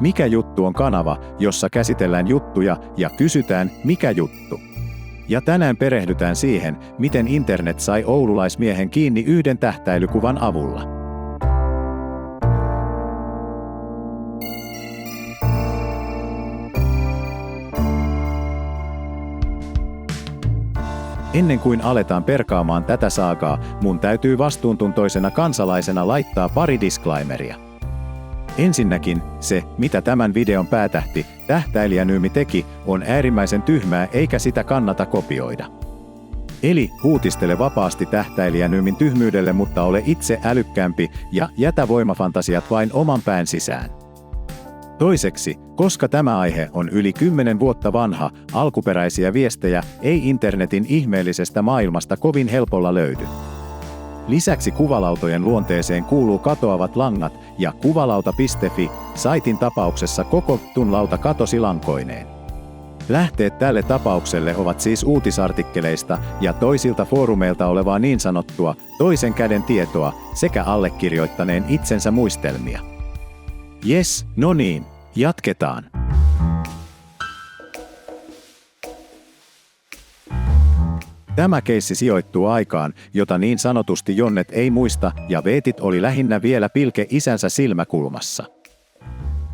Mikä juttu on kanava, jossa käsitellään juttuja ja kysytään, mikä juttu. Ja tänään perehdytään siihen, miten internet sai oululaismiehen kiinni yhden tähtäilykuvan avulla. Ennen kuin aletaan perkaamaan tätä saagaa, mun täytyy vastuuntuntoisena kansalaisena laittaa pari disclaimeria. Ensinnäkin, se, mitä tämän videon päätähti, tähtäilijänyymi teki, on äärimmäisen tyhmää eikä sitä kannata kopioida. Eli huutistele vapaasti tähtäilijänyymin tyhmyydelle, mutta ole itse älykkäämpi ja jätä voimafantasiat vain oman pään sisään. Toiseksi, koska tämä aihe on yli 10 vuotta vanha, alkuperäisiä viestejä ei internetin ihmeellisestä maailmasta kovin helpolla löydy. Lisäksi kuvalautojen luonteeseen kuuluu katoavat langat ja kuvalauta.fi saitin tapauksessa koko lauta katosi lankoineen. Lähteet tälle tapaukselle ovat siis uutisartikkeleista ja toisilta foorumeilta olevaa niin sanottua toisen käden tietoa sekä allekirjoittaneen itsensä muistelmia. Jes, no niin, jatketaan. Tämä keissi sijoittuu aikaan, jota niin sanotusti Jonnet ei muista ja Veetit oli lähinnä vielä pilke isänsä silmäkulmassa.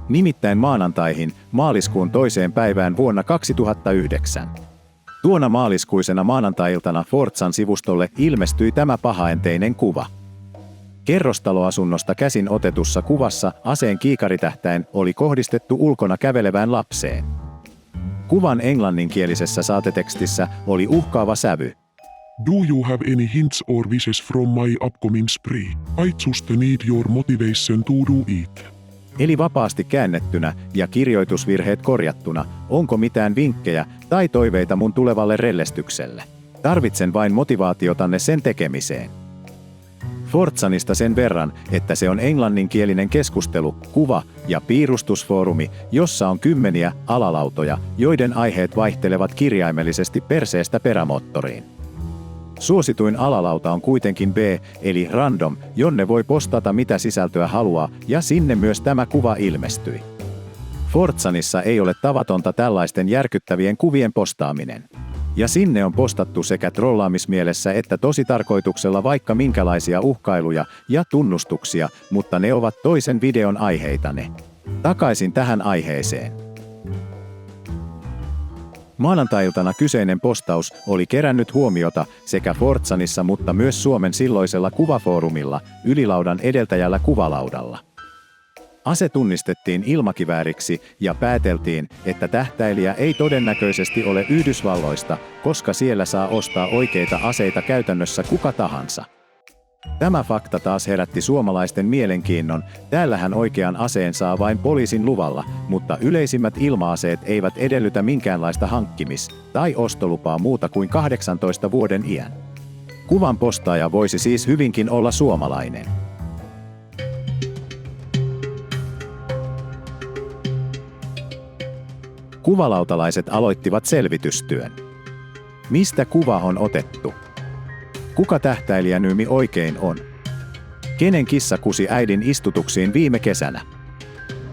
Nimittäin maanantaihin, maaliskuun 2. päivään vuonna 2009. Tuona maaliskuisena maanantai-iltana Forzan sivustolle ilmestyi tämä pahaenteinen kuva. Kerrostaloasunnosta käsin otetussa kuvassa aseen kiikaritähtäin oli kohdistettu ulkona kävelevään lapseen. Kuvan englanninkielisessä saatetekstissä oli uhkaava sävy. Do you have any hints or wishes from my upcoming spree? I just need your motivation to do it. Eli vapaasti käännettynä ja kirjoitusvirheet korjattuna, onko mitään vinkkejä tai toiveita mun tulevalle rellestykselle? Tarvitsen vain motivaatiotanne sen tekemiseen. Forzanista sen verran, että se on englanninkielinen keskustelu, kuva- ja piirustusfoorumi, jossa on kymmeniä alalautoja, joiden aiheet vaihtelevat kirjaimellisesti perseestä perämoottoriin. Suosituin alalauta on kuitenkin B, eli random, jonne voi postata mitä sisältöä haluaa, ja sinne myös tämä kuva ilmestyi. Forzanissa ei ole tavatonta tällaisten järkyttävien kuvien postaaminen. Ja sinne on postattu sekä trollaamismielessä että tositarkoituksella vaikka minkälaisia uhkailuja ja tunnustuksia, mutta ne ovat toisen videon aiheitane. Takaisin tähän aiheeseen. Maanantai-iltana kyseinen postaus oli kerännyt huomiota sekä Forzanissa, mutta myös Suomen silloisella kuvafoorumilla, ylilaudan edeltäjällä kuvalaudalla. Ase tunnistettiin ilmakivääriksi ja pääteltiin, että tähtäilijä ei todennäköisesti ole Yhdysvalloista, koska siellä saa ostaa oikeita aseita käytännössä kuka tahansa. Tämä fakta taas herätti suomalaisten mielenkiinnon, täällähän oikean aseen saa vain poliisin luvalla, mutta yleisimmät ilma-aseet eivät edellytä minkäänlaista hankkimis- tai ostolupaa muuta kuin 18 vuoden iän. Kuvan postaaja voisi siis hyvinkin olla suomalainen. Kuvalautalaiset aloittivat selvitystyön. Mistä kuva on otettu? Kuka tähtäilijänyymi oikein on? Kenen kissa kusi äidin istutuksiin viime kesänä?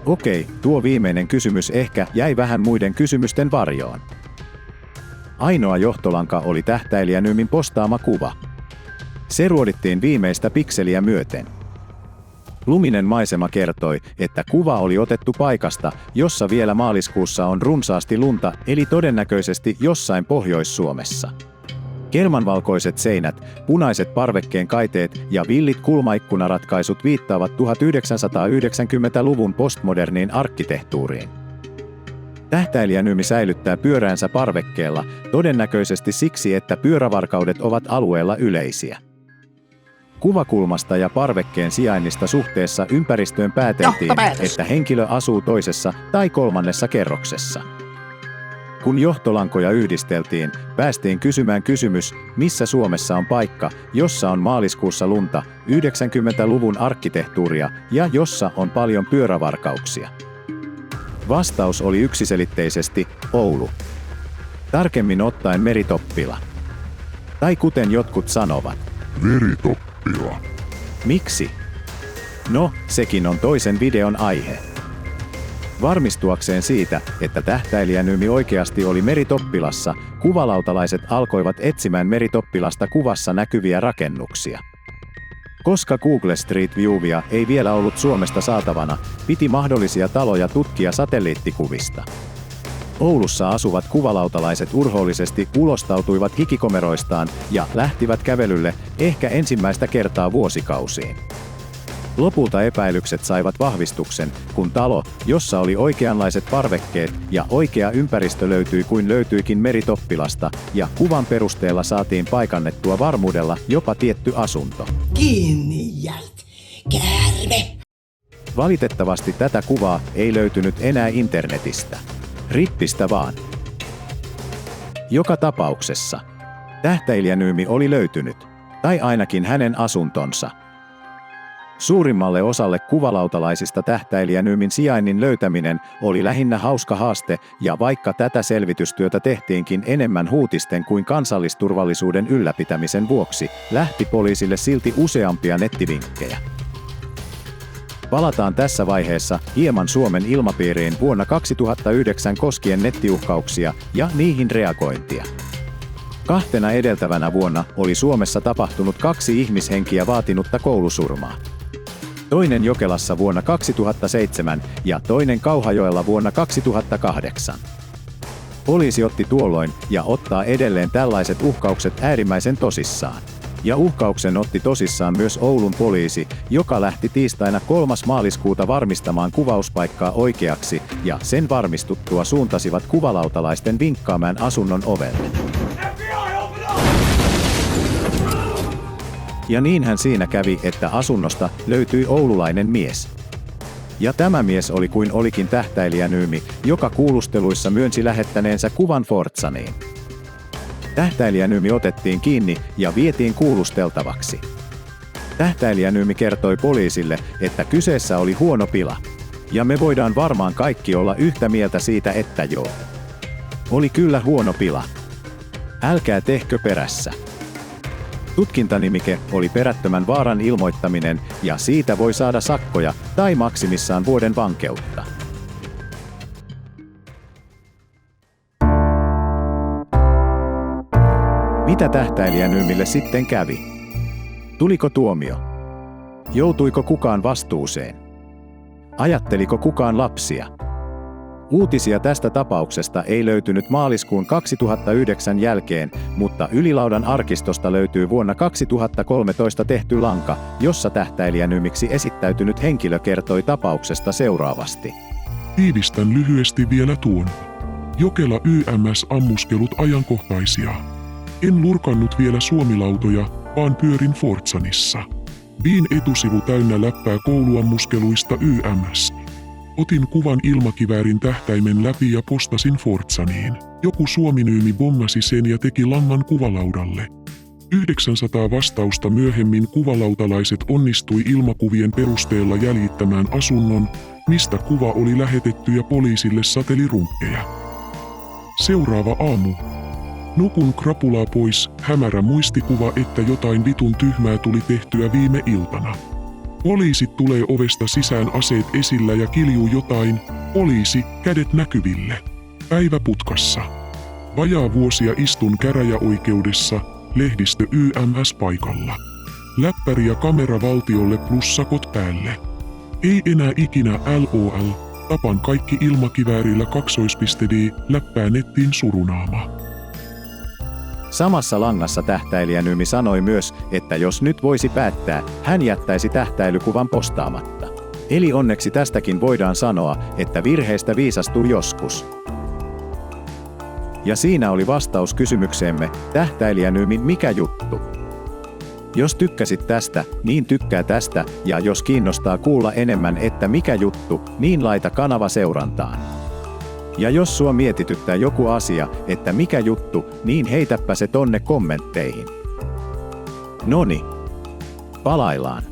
Okei, tuo viimeinen kysymys ehkä jäi vähän muiden kysymysten varjoon. Ainoa johtolanka oli tähtäilijänyymin postaama kuva. Se ruodittiin viimeistä pikseliä myöten. Luminen maisema kertoi, että kuva oli otettu paikasta, jossa vielä maaliskuussa on runsaasti lunta, eli todennäköisesti jossain Pohjois-Suomessa. Kelmanvalkoiset seinät, punaiset parvekkeen kaiteet ja villit kulmaikkunaratkaisut viittaavat 1990-luvun postmoderniin arkkitehtuuriin. Tähtäilijänyymi säilyttää pyöräänsä parvekkeella, todennäköisesti siksi, että pyörävarkaudet ovat alueella yleisiä. Kuvakulmasta ja parvekkeen sijainnista suhteessa ympäristöön pääteltiin, että henkilö asuu toisessa tai kolmannessa kerroksessa. Kun johtolankoja yhdisteltiin, päästiin kysymään kysymys, missä Suomessa on paikka, jossa on maaliskuussa lunta, 90-luvun arkkitehtuuria ja jossa on paljon pyörävarkauksia. Vastaus oli yksiselitteisesti Oulu. Tarkemmin ottaen Meritoppila. Tai kuten jotkut sanovat. Meritoppila. Miksi? No, sekin on toisen videon aihe. Varmistuakseen siitä, että tähtäilijä Nymi oikeasti oli meritoppilassa, kuvalautalaiset alkoivat etsimään meritoppilasta kuvassa näkyviä rakennuksia. Koska Google Street Viewia ei vielä ollut Suomesta saatavana, piti mahdollisia taloja tutkia satelliittikuvista. Oulussa asuvat kuvalautalaiset urhoollisesti ulostautuivat hikikomeroistaan ja lähtivät kävelylle ehkä ensimmäistä kertaa vuosikausiin. Lopulta epäilykset saivat vahvistuksen, kun talo, jossa oli oikeanlaiset parvekkeet ja oikea ympäristö löytyi kuin löytyikin meritoppilasta, ja kuvan perusteella saatiin paikannettua varmuudella jopa tietty asunto. Kiinni jäit, käärme! Valitettavasti tätä kuvaa ei löytynyt enää internetistä. Rippistä vaan. Joka tapauksessa tähtäilijä Nymi oli löytynyt, tai ainakin hänen asuntonsa. Suurimmalle osalle kuvalautalaisista tähtäilijä Nymin sijainnin löytäminen oli lähinnä hauska haaste, ja vaikka tätä selvitystyötä tehtiinkin enemmän huutisten kuin kansallisturvallisuuden ylläpitämisen vuoksi, lähti poliisille silti useampia nettivinkkejä. Palataan tässä vaiheessa hieman Suomen ilmapiiriin vuonna 2009 koskien nettiuhkauksia ja niihin reagointia. 2 edeltävänä vuonna oli Suomessa tapahtunut 2 ihmishenkiä vaatinutta koulusurmaa. Toinen Jokelassa vuonna 2007 ja toinen Kauhajoella vuonna 2008. Poliisi otti tuolloin ja ottaa edelleen tällaiset uhkaukset äärimmäisen tosissaan. Ja uhkauksen otti tosissaan myös Oulun poliisi, joka lähti tiistaina 3. maaliskuuta varmistamaan kuvauspaikkaa oikeaksi, ja sen varmistuttua suuntasivat kuvalautalaisten vinkkaamaan asunnon ovelle. Ja niinhän siinä kävi, että asunnosta löytyi oululainen mies. Ja tämä mies oli kuin olikin tähtäilijä Nymi, joka kuulusteluissa myönsi lähettäneensä kuvan Fortsaniin. Tähtäilijä Nymi otettiin kiinni ja vietiin kuulusteltavaksi. Tähtäilijä Nymi kertoi poliisille, että kyseessä oli huono pila. Ja me voidaan varmaan kaikki olla yhtä mieltä siitä, että joo. Oli kyllä huono pila. Älkää tehkö perässä. Tutkintanimike oli perättömän vaaran ilmoittaminen, ja siitä voi saada sakkoja tai maksimissaan vuoden vankeutta. Mitä tähtäilijä Nymille sitten kävi? Tuliko tuomio? Joutuiko kukaan vastuuseen? Ajatteliko kukaan lapsia? Uutisia tästä tapauksesta ei löytynyt maaliskuun 2009 jälkeen, mutta Ylilaudan arkistosta löytyy vuonna 2013 tehty lanka, jossa tähtäilijä Nymiksi esittäytynyt henkilö kertoi tapauksesta seuraavasti. Tiivistän lyhyesti vielä tuon. Jokela YMS-ammuskelut ajankohtaisia. En lurkannut vielä suomilautoja, vaan pyörin Fortsanissa. Viin etusivu täynnä läppää kouluammuskeluista YMS. Otin kuvan ilmakiväärin tähtäimen läpi ja postasin Fortsaniin. Joku suominyymi bommasi sen ja teki langan kuvalaudalle. 900 vastausta myöhemmin kuvalautalaiset onnistui ilmakuvien perusteella jäljittämään asunnon, mistä kuva oli lähetetty ja poliisille sateli runkkeja. Seuraava aamu. Nukun krapulaa pois, hämärä muistikuva, että jotain vitun tyhmää tuli tehtyä viime iltana. Poliisit tulee ovesta sisään, aseet esillä ja kiljuu jotain. Poliisi, kädet näkyville. Päivä putkassa. Vajaa vuosia istun käräjäoikeudessa, lehdistö YMS paikalla. Läppäri ja kamera valtiolle plus sakot päälle. Ei enää ikinä LOL, tapan kaikki ilmakiväärillä !D, läppää nettiin surunaama. Samassa langassa tähtäilijä Nymi sanoi myös, että jos nyt voisi päättää, hän jättäisi tähtäilykuvan postaamatta. Eli onneksi tästäkin voidaan sanoa, että virheistä viisastuu joskus. Ja siinä oli vastaus kysymykseemme, tähtäilijä Nymi, mikä juttu? Jos tykkäsit tästä, niin tykkää tästä, ja jos kiinnostaa kuulla enemmän, että mikä juttu, niin laita kanava seurantaan. Ja jos sua mietityttää joku asia, että mikä juttu, niin heitäpä se tonne kommentteihin. Noni, palaillaan.